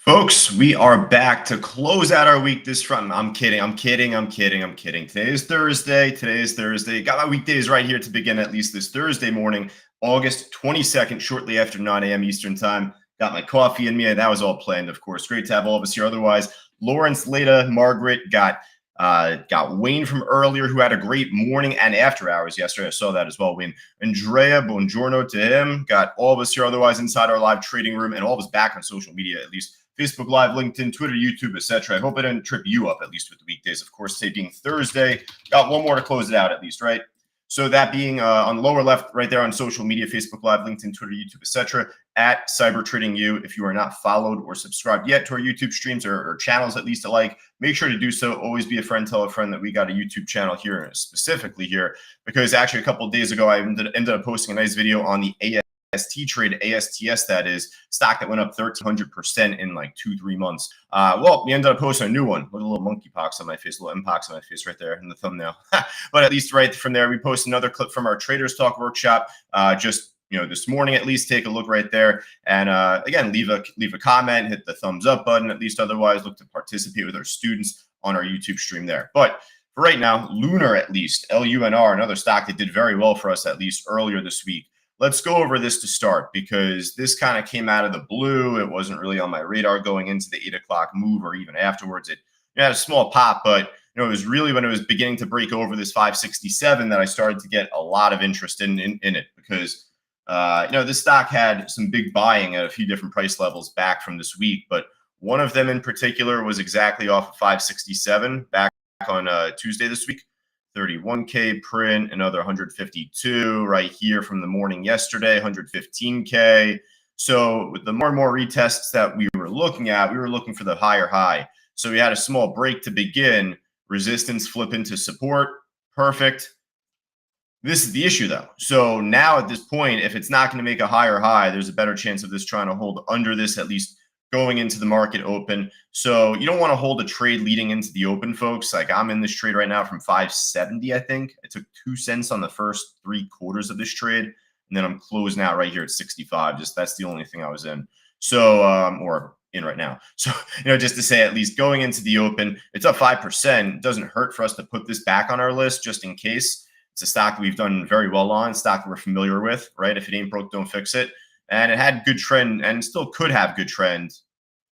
Folks, we are back to close out our week this front. I'm kidding. Today is Thursday. Got my weekdays right here to begin at least this Thursday morning, August 22nd, shortly after 9 a.m. Eastern time. Got my coffee in me. That was all planned, of course. Great to have all of us here. Otherwise, Lawrence, Leda, Margaret, got Wayne from earlier, who had a great morning and after hours yesterday. I saw that as well, Wayne. Andrea, buongiorno to him. Got all of us here otherwise inside our live trading room and all of us back on social media, at least Facebook Live, LinkedIn, Twitter, YouTube, etc. I hope I didn't trip you up, at least with the weekdays. Of course, today being Thursday. Got one more to close it out, at least, right? So that being on the lower left, right there on social media, Facebook Live, LinkedIn, Twitter, YouTube, etc. at CyberTradingU. If you are not followed or subscribed yet to our YouTube streams or channels, at least alike, make sure to do so. Always be a friend, tell a friend that we got a YouTube channel here, specifically here, because actually a couple of days ago, I ended up posting a nice video on the AST trade, ASTS, that is, stock that went up 1,300% in like 2-3 months. Well, we ended up posting a new one with a little monkeypox on my face, a little MPOX on my face right there in the thumbnail. But at least right from there, we post another clip from our Traders Talk workshop just this morning. At least take a look right there, and again, leave a comment, hit the thumbs up button. At least otherwise, look to participate with our students on our YouTube stream there. But for right now, Lunar, at least LUNR, another stock that did very well for us at least earlier this week. Let's go over this to start, because this kind of came out of the blue. It wasn't really on my radar going into the 8 o'clock move or even afterwards. It had a small pop, but it was really when it was beginning to break over this 567 that I started to get a lot of interest in it, because this stock had some big buying at a few different price levels back from this week, but one of them in particular was exactly off of 567 back on Tuesday this week. 31K print, another 152 right here from the morning yesterday, 115K. So with the more and more retests that we were looking at, we were looking for the higher high. So we had a small break to begin, resistance flip into support, perfect. This is the issue though. So now at this point, if it's not going to make a higher high, there's a better chance of this trying to hold under this, at least going into the market open. So you don't want to hold a trade leading into the open, folks. Like I'm in this trade right now from 570, I think. I took 2 cents on the first 3 quarters of this trade, and then I'm closing out right here at 65. Just that's the only thing I was in. So, or in right now. So, just to say, at least going into the open, it's up 5%. It doesn't hurt for us to put this back on our list just in case. It's a stock that we've done very well on, stock that we're familiar with, right? If it ain't broke, don't fix it. And it had good trend and still could have good trend.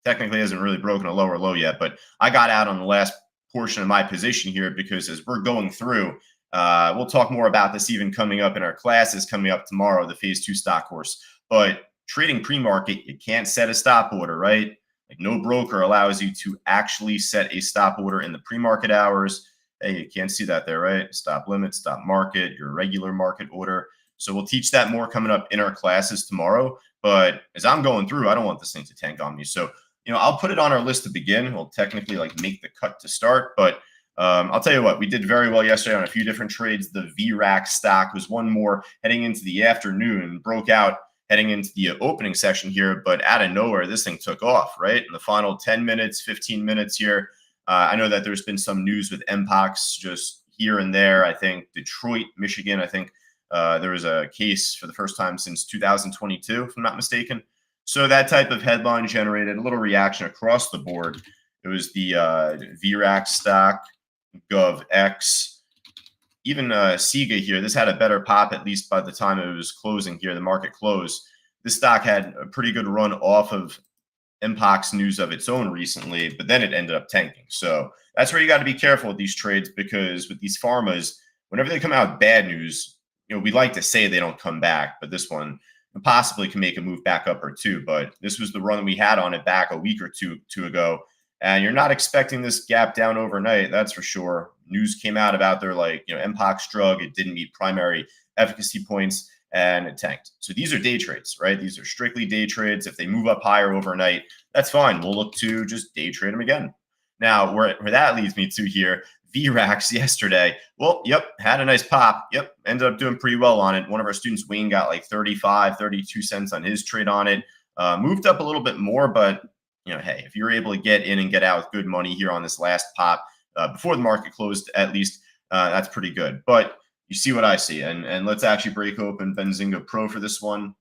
Technically hasn't really broken a lower low yet, but I got out on the last portion of my position here because as we're going through, we'll talk more about this even coming up in our classes coming up tomorrow, the phase 2 stock course. But trading pre-market, you can't set a stop order, right? Like no broker allows you to actually set a stop order in the pre-market hours. Hey, you can't see that there, right? Stop limit, stop market, your regular market order. So we'll teach that more coming up in our classes tomorrow. But as I'm going through, I don't want this thing to tank on me. So, I'll put it on our list to begin. We'll technically make the cut to start. But I'll tell you what, we did very well yesterday on a few different trades. The Vrax stock was one more heading into the afternoon, broke out heading into the opening session here. But out of nowhere, this thing took off, right? In the final 10 minutes, 15 minutes here. I know that there's been some news with MPOX just here and there. I think Detroit, Michigan, I think there was a case for the first time since 2022, if I'm not mistaken. So that type of headline generated a little reaction across the board. It was the Vrax stock, GOVX, even SIGA here. This had a better pop, at least by the time it was closing here, the market closed. This stock had a pretty good run off of MPOX news of its own recently, but then it ended up tanking. So that's where you got to be careful with these trades, because with these pharmas, whenever they come out with bad news, we like to say they don't come back, but this one possibly can make a move back up or two. But this was the run that we had on it back a week or two ago, and you're not expecting this gap down overnight, that's for sure. News came out about their MPOX drug. It didn't meet primary efficacy points, and it tanked. So these are day trades, right? These are strictly day trades. If they move up higher overnight, that's fine. We'll look to just day trade them again. Now, where that leads me to here, Vrax yesterday. Well, yep, had a nice pop. Yep, ended up doing pretty well on it. One of our students, Wayne, got like 35, 32 cents on his trade on it. Moved up a little bit more, but hey, if you're able to get in and get out with good money here on this last pop before the market closed, at least that's pretty good. But you see what I see, and let's actually break open Benzinga Pro for this one.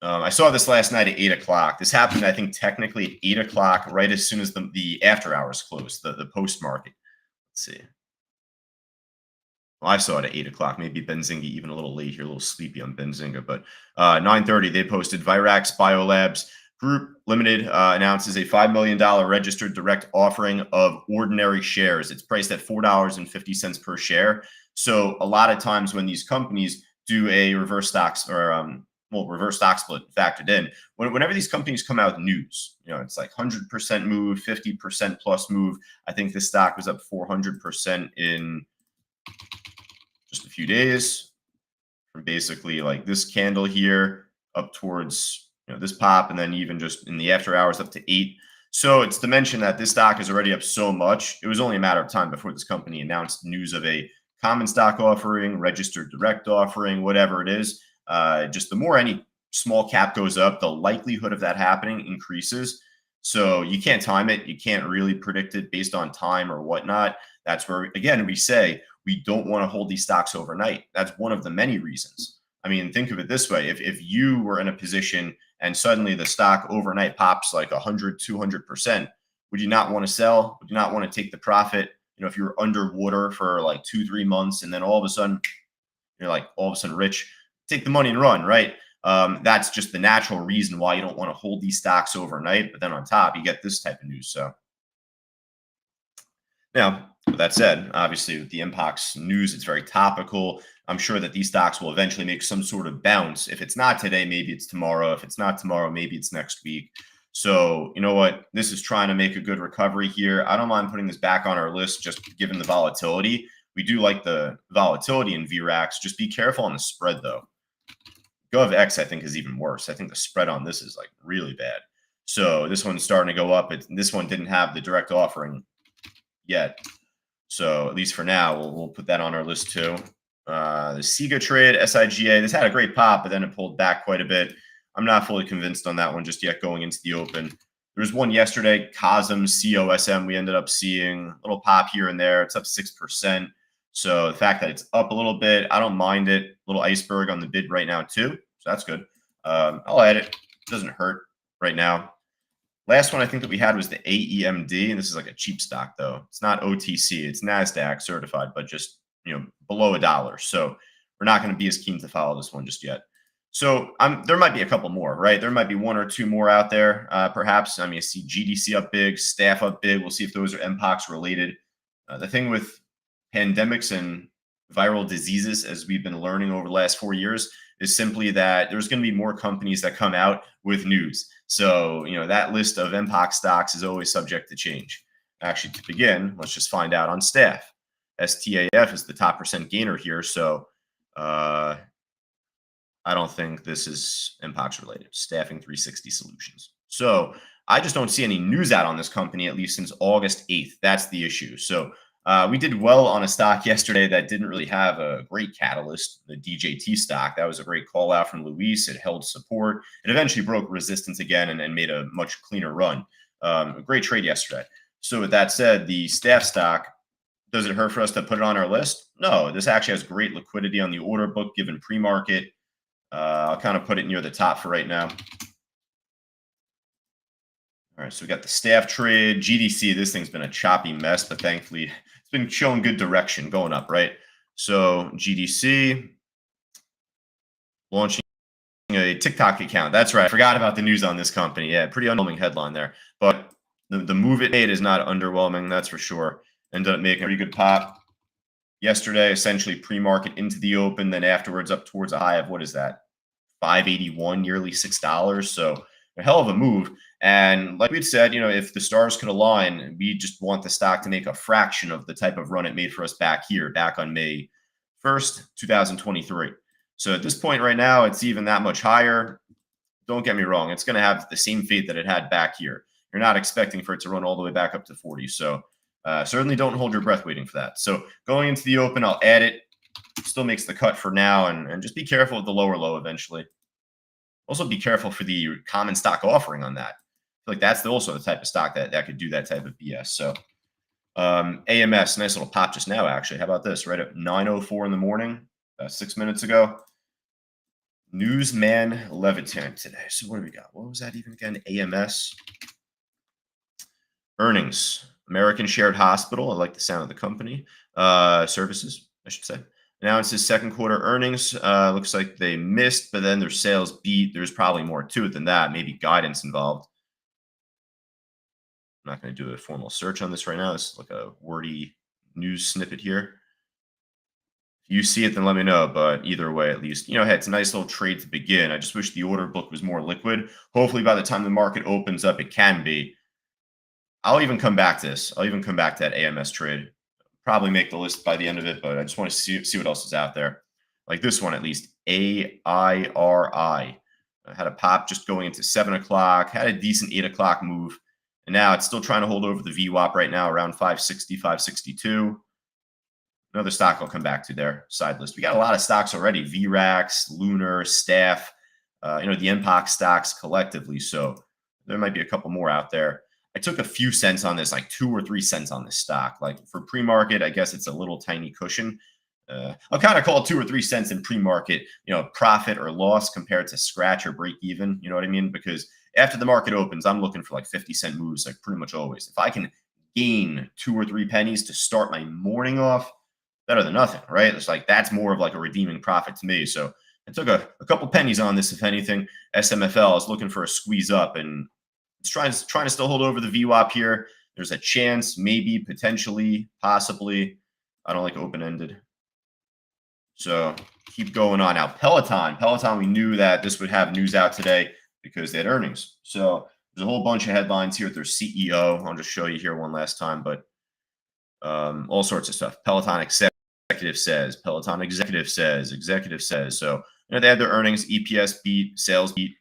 I saw this last night at 8 o'clock. This happened, I think, technically at 8 o'clock, right as soon as the after hours closed, the post market. Let's see. Well, I saw it at 8 o'clock. Maybe Benzinga even a little late here, a little sleepy on Benzinga. But 9:30, they posted Vrax Biolabs Group Limited announces a $5 million registered direct offering of ordinary shares. It's priced at $4.50 per share. So a lot of times when these companies do a reverse stocks or reverse stock split factored in, whenever these companies come out with news, it's like 100% move, 50% plus move. I think this stock was up 400% in just a few days, from basically like this candle here up towards this pop, and then even just in the after hours up to 8. So it's to mention that this stock is already up so much. It was only a matter of time before this company announced news of a common stock offering, registered direct offering, whatever it is. Just the more any small cap goes up, the likelihood of that happening increases. So you can't time it. You can't really predict it based on time or whatnot. That's where, again, we say we don't want to hold these stocks overnight. That's one of the many reasons. I mean, think of it this way. If you were in a position and suddenly the stock overnight pops like 100, 200%, would you not want to sell? Would you not want to take the profit? If you're underwater for like 2-3 months and then all of a sudden you're like all of a sudden rich, take the money and run, right? That's just the natural reason why you don't want to hold these stocks overnight. But then on top, you get this type of news. So now, with that said, obviously with the MPOX news, it's very topical. I'm sure that these stocks will eventually make some sort of bounce. If it's not today, maybe it's tomorrow. If it's not tomorrow, maybe it's next week. So you know what? This is trying to make a good recovery here. I don't mind putting this back on our list just given the volatility. We do like the volatility in Vrax. Just be careful on the spread, though. GOVX, I think, is even worse. I think the spread on this is like really bad. So this one's starting to go up. This one didn't have the direct offering yet. So at least for now, we'll put that on our list too. The SIGA trade, SIGA, this had a great pop, but then it pulled back quite a bit. I'm not fully convinced on that one just yet going into the open. There was one yesterday, COSM, COSM. We ended up seeing a little pop here and there. It's up 6%. So the fact that it's up a little bit, I don't mind it. A little iceberg on the bid right now too. So that's good. I'll add it. It doesn't hurt right now. Last one I think that we had was the AEMD, and this is like a cheap stock though. It's not OTC, it's NASDAQ certified, but just below $1. So we're not going to be as keen to follow this one just yet. So there might be a couple more, right? There might be 1 or 2 more out there, perhaps. I mean, I see GDC up big, staff up big. We'll see if those are MPOX related. The thing with pandemics and viral diseases, as we've been learning over the last 4 years, is simply that there's going to be more companies that come out with news. So, that list of MPOX stocks is always subject to change. Actually, to begin, let's just find out on staff. STAF is the top percent gainer here. So, I don't think this is MPOX related. Staffing 360 Solutions. So I just don't see any news out on this company, at least since August 8th. That's the issue. So we did well on a stock yesterday that didn't really have a great catalyst, the DJT stock. That was a great call out from Luis. It held support. It eventually broke resistance again and made a much cleaner run. A great trade yesterday. So with that said, the staff stock, does it hurt for us to put it on our list? No, this actually has great liquidity on the order book given pre-market. I'll kind of put it near the top for right now. All right, so we got the staff trade, GDC. This thing's been a choppy mess, but thankfully it's been showing good direction going up, right? So GDC launching a TikTok account. That's right. I forgot about the news on this company. Yeah, pretty underwhelming headline there. But the move it made is not underwhelming, that's for sure. Ended up making a pretty good pop yesterday, essentially pre-market into the open, then afterwards up towards a high of, what is that, 581, nearly $6. So a hell of a move. And like we'd said, if the stars could align, we just want the stock to make a fraction of the type of run it made for us back on May 1st, 2023. So at this point right now, it's even that much higher. Don't get me wrong. It's going to have the same fate that it had back here. You're not expecting for it to run all the way back up to 40. So certainly don't hold your breath waiting for that. So going into the open, I'll add it. Still makes the cut for now, and just be careful with the lower low eventually. Also be careful for the common stock offering on that. I feel like that's also the type of stock that could do that type of BS. So AMS, nice little pop just now, actually. How about this? Right at 9:04 in the morning, 6 minutes ago. Newsman Levitan today. So what do we got? What was that even again? AMS. Earnings. American Shared Hospital. I like the sound of the company. Services, I should say. Announces second quarter earnings. Looks like they missed, but then their sales beat. There's probably more to it than that. Maybe guidance involved. I'm not going to do a formal search on this right now. It's like a wordy news snippet here. If you see it, then let me know. But either way, at least, hey, it's a nice little trade to begin. I just wish the order book was more liquid. Hopefully, by the time the market opens up, it can be. I'll even come back to this. I'll even come back to that AMS trade. Probably make the list by the end of it, but I just want to see what else is out there. Like this one, at least. AIRI. I had a pop just going into 7 o'clock. Had a decent 8 o'clock move. And now it's still trying to hold over the VWAP right now, around 560, 562. Another stock I'll come back to there, side list. We got a lot of stocks already. Vrax, Lunar, Staff, the MPOX stocks collectively. So there might be a couple more out there. I took a few cents on this, like 2 or 3 cents on this stock. Like for pre-market, I guess it's a little tiny cushion. I'll kind of call it 2 or 3 cents in pre-market, profit or loss compared to scratch or break even. You know what I mean? Because after the market opens, I'm looking for like 50-cent moves, like pretty much always. If I can gain 2 or 3 pennies to start my morning off, better than nothing, right? It's like that's more of like a redeeming profit to me. So I took a couple pennies on this, if anything. SMFL is looking for a squeeze up, and it's trying to still hold over the VWAP here. There's a chance, maybe, potentially, possibly. I don't like open-ended. So keep going on. Now, Peloton, we knew that this would have news out today because they had earnings. So there's a whole bunch of headlines here with their CEO. I'll just show you here one last time, but all sorts of stuff. Peloton executive says, Peloton executive says. So they had their earnings, EPS beat, sales beat.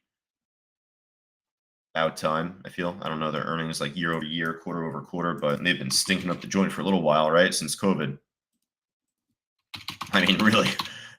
Out time, I feel. I don't know their earnings like year over year, quarter over quarter, but they've been stinking up the joint for a little while, right? Since COVID. I mean, really.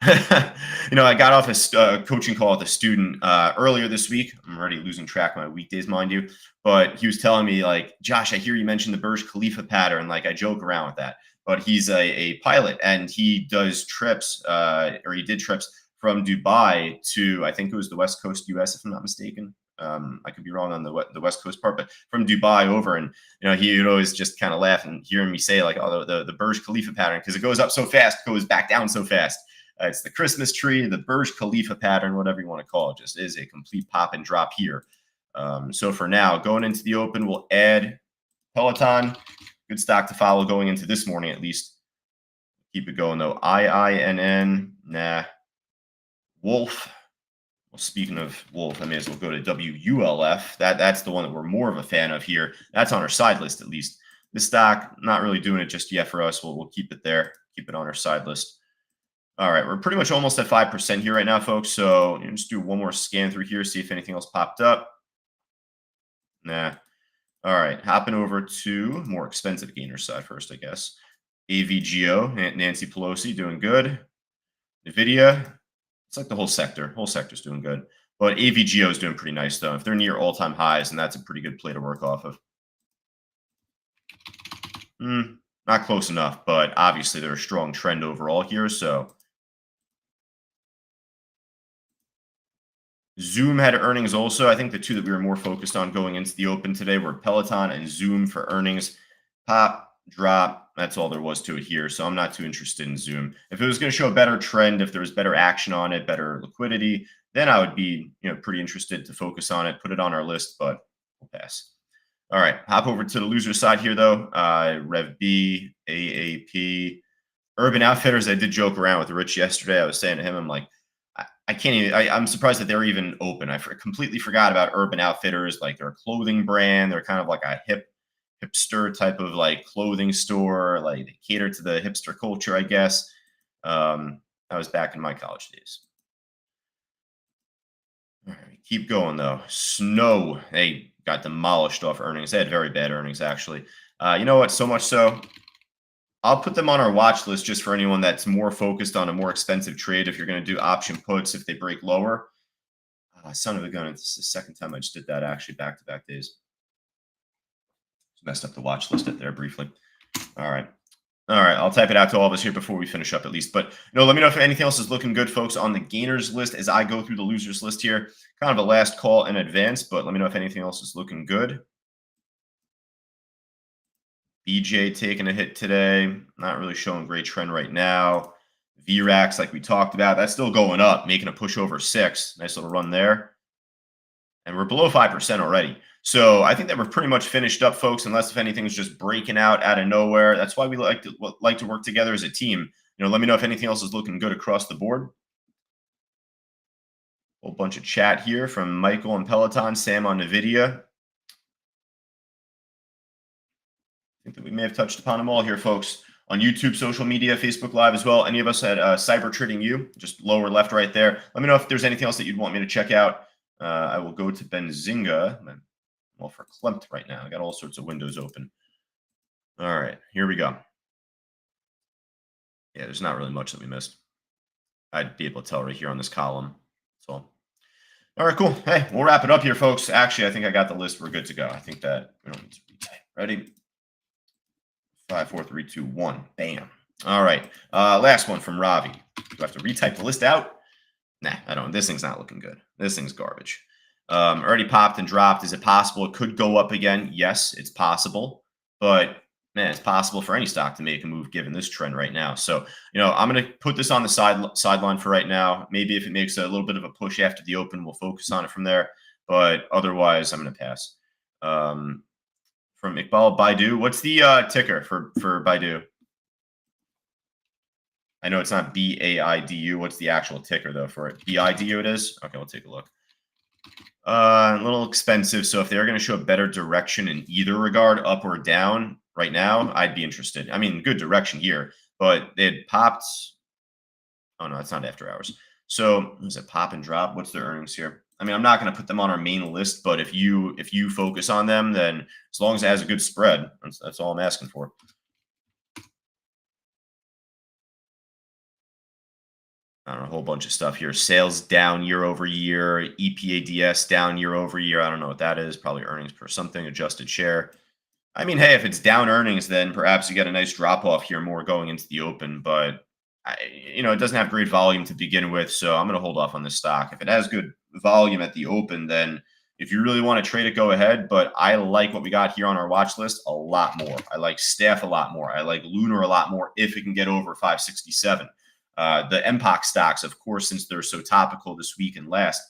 I got off a coaching call with a student earlier this week. I'm already losing track of my weekdays, mind you. But he was telling me, like, Josh, I hear you mentioned the Burj Khalifa pattern. Like, I joke around with that. But he's a pilot, and he does trips, or he did trips from Dubai to, I think it was the West Coast, U.S., if I'm not mistaken. I could be wrong on the West Coast part, but from Dubai over, and he would always just kind of laugh and hearing me say like, oh, the Burj Khalifa pattern, because it goes up so fast, goes back down so fast. It's the Christmas tree, the Burj Khalifa pattern, whatever you want to call it, just is a complete pop and drop here. So for now, going into the open, we'll add Peloton. Good stock to follow going into this morning, at least. Keep it going though. IINN, nah. Wolf. Well, speaking of Wolf, I may as well go to WULF. That's the one that we're more of a fan of here. That's on our side list, at least. This stock, not really doing it just yet for us. We'll keep it there. Keep it on our side list. All right, we're pretty much almost at 5% here right now, folks. So just do one more scan through here, see if anything else popped up. Nah. All right, hopping over to more expensive gainer side first, I guess. AVGO, Nancy Pelosi doing good. NVIDIA. It's like the whole sector. Whole sector's doing good. But AVGO is doing pretty nice, though. If they're near all-time highs, then that's a pretty good play to work off of. Not close enough, but obviously they're a strong trend overall here. So Zoom had earnings also. I think the two that we were more focused on going into the open today were Peloton and Zoom for earnings. Pop, drop. That's all there was to it here. So I'm not too interested in Zoom. If it was going to show a better trend, if there was better action on it, better liquidity, then I would be pretty interested to focus on it, put it on our list, but we'll pass. All right, hop over to the loser side here, though. RevB, AAP, Urban Outfitters. I did joke around with Rich yesterday. I was saying to him, I'm like, I can't even, I'm surprised that they're even open. I completely forgot about Urban Outfitters. Like, they're a clothing brand. They're kind of like a hipster type of like clothing store. Like, they cater to the hipster culture, I guess. I was back in my college days. All right, keep going though. Snow, they got demolished off earnings. They had very bad earnings, actually. You know what? So much so, I'll put them on our watch list just for anyone that's more focused on a more expensive trade. If you're going to do option puts, if they break lower, son of a gun, it's the second time I just did that, actually, back-to-back days. Just messed up the watch list there briefly. All right. All right, I'll type it out to all of us here before we finish up at least. But let me know if anything else is looking good, folks, on the gainers list as I go through the losers list here. Kind of a last call in advance, but let me know if anything else is looking good. BJ taking a hit today. Not really showing great trend right now. Vrax, like we talked about, that's still going up, making a push over 6. Nice little run there. And we're below 5% already. So I think that we're pretty much finished up, folks, unless if anything's just breaking out of nowhere. That's why we like to work together as a team. Let me know if anything else is looking good across the board. A whole bunch of chat here from Michael and Peloton, Sam on NVIDIA. I think that we may have touched upon them all here, folks. On YouTube, social media, Facebook Live as well. Any of us at Cyber Trading U, just lower left right there. Let me know if there's anything else that you'd want me to check out. I will go to Benzinga. I'm all for Klimt right now. I got all sorts of windows open. All right, here we go. Yeah, there's not really much that we missed. I'd be able to tell right here on this column. So, all right, cool. Hey, we'll wrap it up here, folks. Actually, I think I got the list. We're good to go. I think that we don't need to retype. Ready? 5, 4, 3, 2, 1. Bam. All right. Last one from Ravi. Do I have to retype the list out? Nah, I don't. This thing's not looking good. This thing's garbage. Already popped and dropped. Is it possible it could go up again? Yes, it's possible. But man, it's possible for any stock to make a move given this trend right now. So, I'm going to put this on the sideline for right now. Maybe if it makes a little bit of a push after the open, we'll focus on it from there. But otherwise, I'm going to pass. From Iqbal, Baidu. What's the ticker for Baidu? I know it's not BAIDU. What's the actual ticker, though, for it? BIDU it is? Okay, we'll take a look. A little expensive. So if they're going to show a better direction in either regard, up or down, right now, I'd be interested. I mean, good direction here, but they had popped. Oh, no, it's not after hours. So is it pop and drop? What's their earnings here? I mean, I'm not going to put them on our main list, but if you focus on them, then as long as it has a good spread, that's all I'm asking for. I don't know, a whole bunch of stuff here. Sales down year over year. EPADS down year over year. I don't know what that is. Probably earnings per something. Adjusted share. I mean, hey, if it's down earnings, then perhaps you get a nice drop off here more going into the open. But, it doesn't have great volume to begin with. So I'm going to hold off on this stock. If it has good volume at the open, then if you really want to trade it, go ahead. But I like what we got here on our watch list a lot more. I like Staff a lot more. I like Lunar a lot more if it can get over 567. The MPOX stocks, of course, since they're so topical this week and last,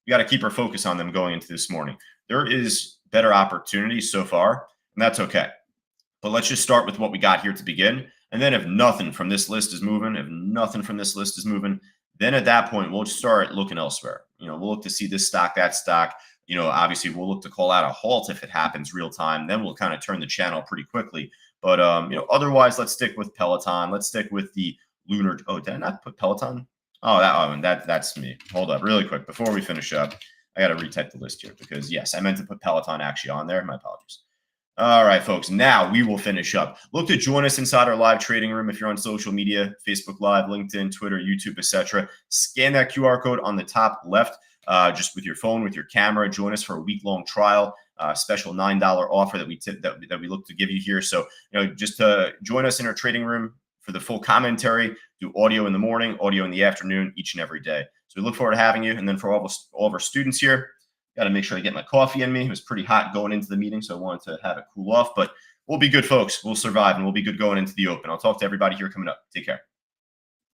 we got to keep our focus on them going into this morning. There is better opportunities so far, and that's okay. But let's just start with what we got here to begin. And then if nothing from this list is moving, then at that point, we'll start looking elsewhere. We'll look to see this stock, that stock. Obviously, we'll look to call out a halt if it happens real time. Then we'll kind of turn the channel pretty quickly. But, otherwise, let's stick with Peloton. Let's stick with the Lunar. Oh, did I not put Peloton? Oh, that's me. Hold up really quick. Before we finish up, I got to retype the list here because, yes, I meant to put Peloton actually on there. My apologies. All right, folks, now we will finish up. Look to join us inside our live trading room if you're on social media, Facebook Live, LinkedIn, Twitter, YouTube, etc. Scan that QR code on the top left just with your phone, with your camera. Join us for a week-long trial, special $9 offer that we look to give you here. So, just to join us in our trading room for the full commentary, do audio in the morning, audio in the afternoon, each and every day. So we look forward to having you. And then for all of our students here, got to make sure I get my coffee in me. It was pretty hot going into the meeting, so I wanted to have it cool off. But we'll be good, folks. We'll survive, and we'll be good going into the open. I'll talk to everybody here coming up. Take care.